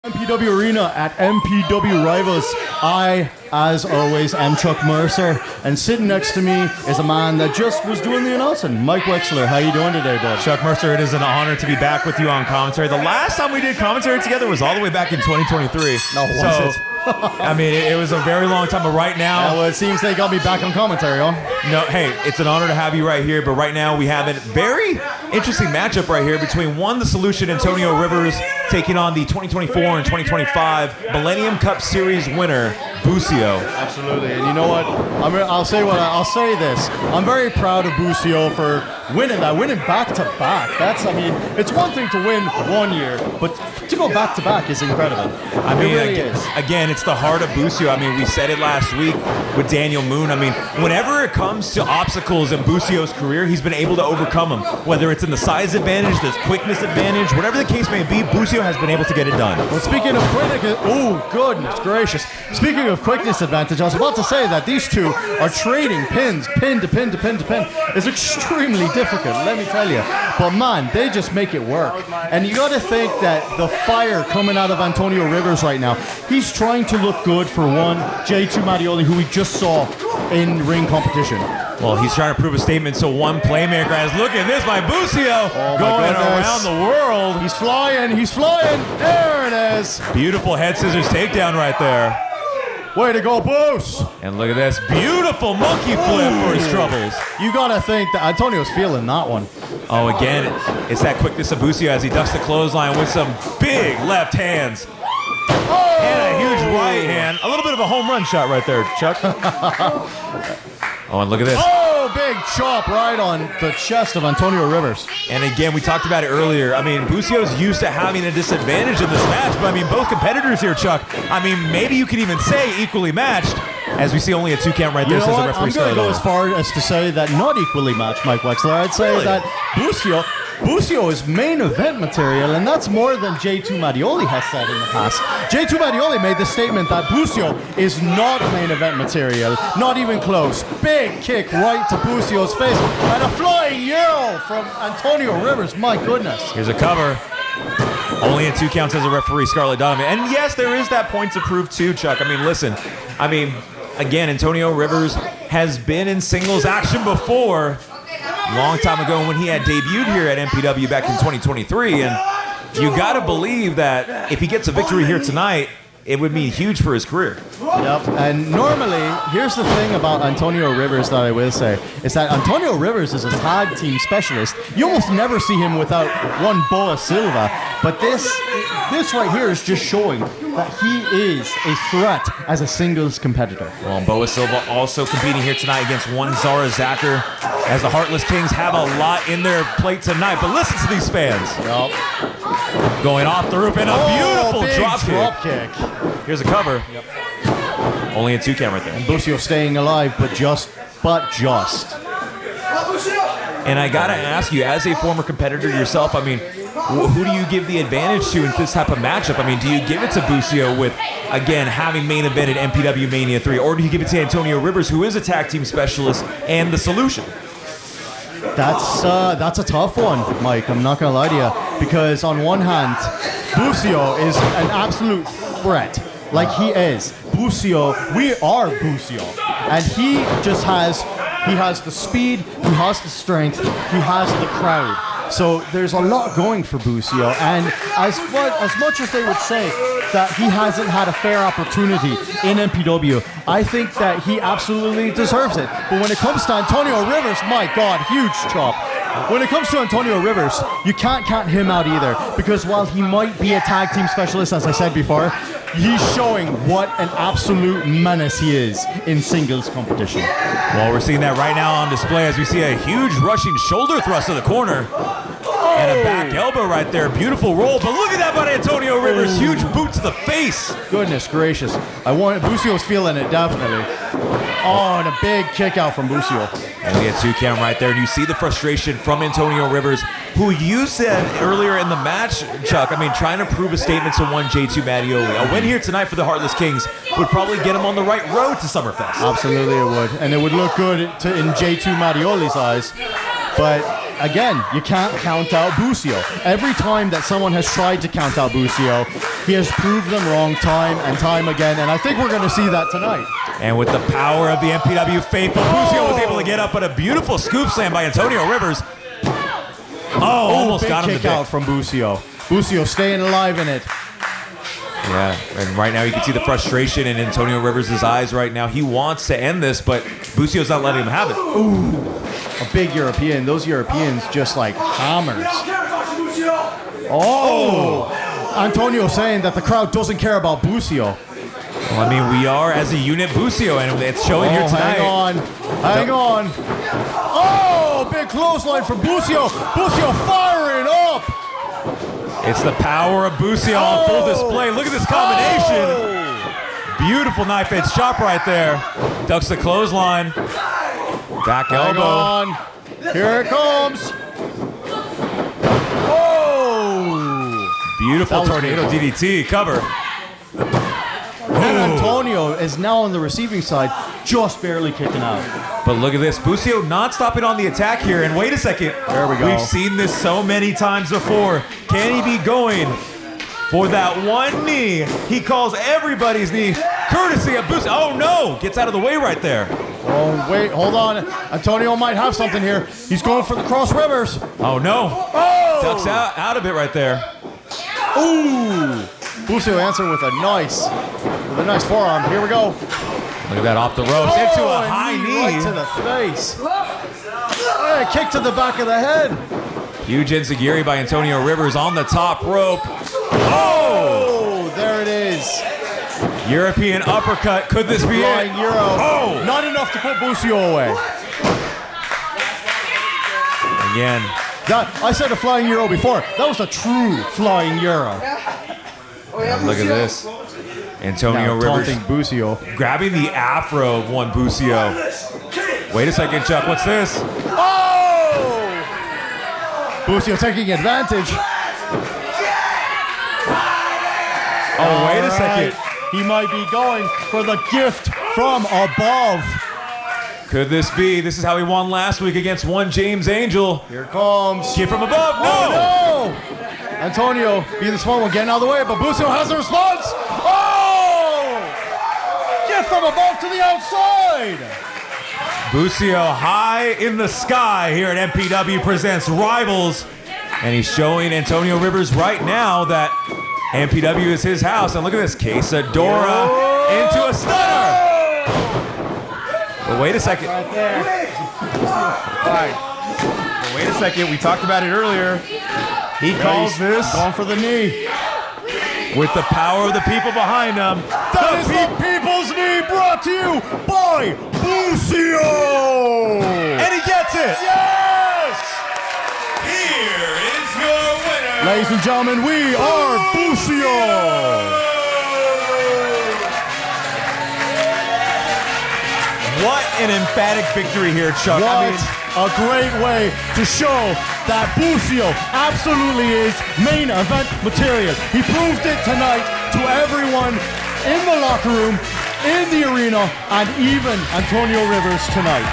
MPW Arena at MPW Rivals. I, as always, am Chuck Mercer, and sitting next to me is a man that just was doing the announcing, Mike Wexler. How you doing today, bud? Chuck Mercer, it is an honor to be back with you on commentary. The last time we did commentary together was all the way back in 2023. No, was it? I mean, it was a very long time, but right now... Yeah, well, it seems they got me back on commentary, huh? No, hey, it's an honor to have you right here, but right now we have a very interesting matchup right here between The Solution, Antonio Rivers, taking on the 2024 and 2025 Millennium Cup Series winner, Bucio. Absolutely, and you know what? I'll say this. I'm very proud of Bucio for winning back to back. It's one thing to win one year, but to go back to back is incredible. I mean, it really is. Again, it's the heart of Bucio. I mean, we said it last week with Daniel Moon. I mean, whenever it comes to obstacles in Bucio's career, he's been able to overcome them. Whether it's in the size advantage, the quickness advantage, whatever the case may be, Bucio has been able to get it done. Well, speaking of quickness, oh goodness gracious! Speaking of quickness advantage, I was about to say that these two are trading pins, pin to pin to pin to pin. It's extremely difficult, let me tell you. But man, they just make it work. And you got to think that the fire coming out of Antonio Rivers right now, he's trying to look good for one J2 Mattioli, who we just saw in ring competition. Well, he's trying to prove a statement, so one playmaker has, look at this by Bucio, going around the world. He's flying, there it is. Beautiful head scissors takedown right there. Way to go, Boos! And look at this beautiful monkey flip for his troubles. You gotta think that Antonio's feeling that one. Oh, again, it's that quickness of Bucio as he ducks the clothesline with some big left hands. Oh! And a huge right hand. A little bit of a home run shot right there, Chuck. Oh, and look at this. Oh, big chop right on the chest of Antonio Rivers. And again, we talked about it earlier. I mean, Bucio's used to having a disadvantage in this match, but I mean, both competitors here, Chuck, I mean, maybe you could even say equally matched, as we see only a 2 count right there, says the referee. I'm going to go as far as to say that not equally matched, Mike Wexler. I'd say that Bucio is main event material, and that's more than J2 Mattioli has said in the past. J2 Mattioli made the statement that Bucio is not main event material, not even close. Big kick right to Bucio's face, and a flying yell from Antonio Rivers. My goodness. Here's a cover. Only in 2 counts as a referee, Scarlett Donovan. And yes, there is that point to prove too, Chuck. I mean, listen. I mean, again, Antonio Rivers has been in singles action before. Long time ago when he had debuted here at MPW back in 2023, and you got to believe that if he gets a victory here tonight, it would mean huge for his career. Yep, and normally, here's the thing about Antonio Rivers that I will say, is that Antonio Rivers is a tag team specialist. You almost never see him without one Boa Silva, but this right here is just showing that he is a threat as a singles competitor. Well, Boa Silva also competing here tonight against one Zara Zacher, as the Heartless Kings have a lot in their plate tonight, but listen to these fans. Yep. Going off the roof and a beautiful drop kick. Here's a cover. Yep. Only a 2 count right there. And Bucio staying alive, but just. And I gotta ask you, as a former competitor yourself, I mean, who do you give the advantage to in this type of matchup? I mean, do you give it to Bucio with, again, having main evented MPW Mania 3, or do you give it to Antonio Rivers, who is a tag team specialist and the solution? That's a tough one, Mike. I'm not gonna lie to you, because on one hand, Bucio is an absolute threat. Like he is. Bucio, we are Bucio. And he just has the speed, he has the strength, he has the crowd. So there's a lot going for Bucio. And as much as they would say that he hasn't had a fair opportunity in MPW, I think that he absolutely deserves it. But when it comes to Antonio Rivers, my God, huge chop. When it comes to Antonio Rivers, you can't count him out either, because while he might be a tag team specialist, as I said before, he's showing what an absolute menace he is in singles competition. Well, we're seeing that right now on display as we see a huge rushing shoulder thrust to the corner. And a back elbow right there. Beautiful roll. But look at that by Antonio Rivers. Huge boot to the face. Goodness gracious. Bucio's feeling it, definitely. Oh, and a big kick out from Bucio. Only a 2 count right there. And you see the frustration from Antonio Rivers, who you said earlier in the match, Chuck, I mean, trying to prove a statement to one J2 Mattioli. A win here tonight for the Heartless Kings would probably get him on the right road to Summerfest. Absolutely it would. And it would look good in J2 Mattioli's eyes. But again, you can't count out Bucio. Every time that someone has tried to count out Bucio, he has proved them wrong time and time again, and I think we're going to see that tonight. And with the power of the MPW faithful, Bucio was able to get up, but a beautiful scoop slam by Antonio Rivers. Almost got him big kick out from Bucio. Bucio staying alive in it. Yeah, and right now you can see the frustration in Antonio Rivers' eyes right now. He wants to end this, but Bucio's not letting him have it. Ooh, a big European. Those Europeans just like hammers. Oh! Antonio saying that the crowd doesn't care about Bucio. Well, I mean, we are as a unit Bucio, and it's showing here tonight. Hang on. Oh, big clothesline from Bucio. Bucio firing up. It's the power of Bucio on full display. Look at this combination. Beautiful knife edge chop right there. Ducks the clothesline. Back elbow. Hang on. Here it comes. Oh! Beautiful tornado DDT cover. And Antonio is now on the receiving side, just barely kicking out. But look at this. Bucio not stopping on the attack here. And wait a second. There we go. We've seen this so many times before. Can he be going for that one knee? He calls everybody's knee courtesy of Bucio. Oh, no. Gets out of the way right there. Oh, wait. Hold on. Antonio might have something here. He's going for the cross rivers. Oh, no. Oh! Ducks out of it right there. Ooh! Bucio answering with a nice forearm. Here we go. Look at that off the ropes into a high knee. Right to the face. Hey, kick to the back of the head. Huge enziguri by Antonio Rivers on the top rope. Oh! There it is. European uppercut. Could this be Flying it? Euro. Oh! Not enough to put Bucio away. Again. I said a flying Euro before. That was a true flying Euro. Look at this. Antonio Rivers taunting Bucio. grabbing the afro of one Bucio. Wait a second, Chuck. What's this? Oh! Bucio taking advantage. Oh, wait a second. He might be going for the gift from above. Could this be? This is how he won last week against one James Angel. Here comes. Gift from above. No! Oh, no! Antonio being the small one, getting out of the way, but Bucio has a response. Oh! Gift from above to the outside. Bucio high in the sky here at MPW presents Rivals. And he's showing Antonio Rivers right now that MPW is his house. And look at this. Quesadora into a stunner. But wait a second. Right there. All right. But wait a second. We talked about it earlier. He calls this Going for the knee. with the power of the people behind him. That is the People's Knee brought to you by Bucio. And he gets it. Yes! Here is your winner. Ladies and gentlemen, we are Bucio. What an emphatic victory here, Chuck. What a great way to show that Bucio absolutely is main event material. He proved it tonight to everyone in the locker room, in the arena, and even Antonio Rivers tonight.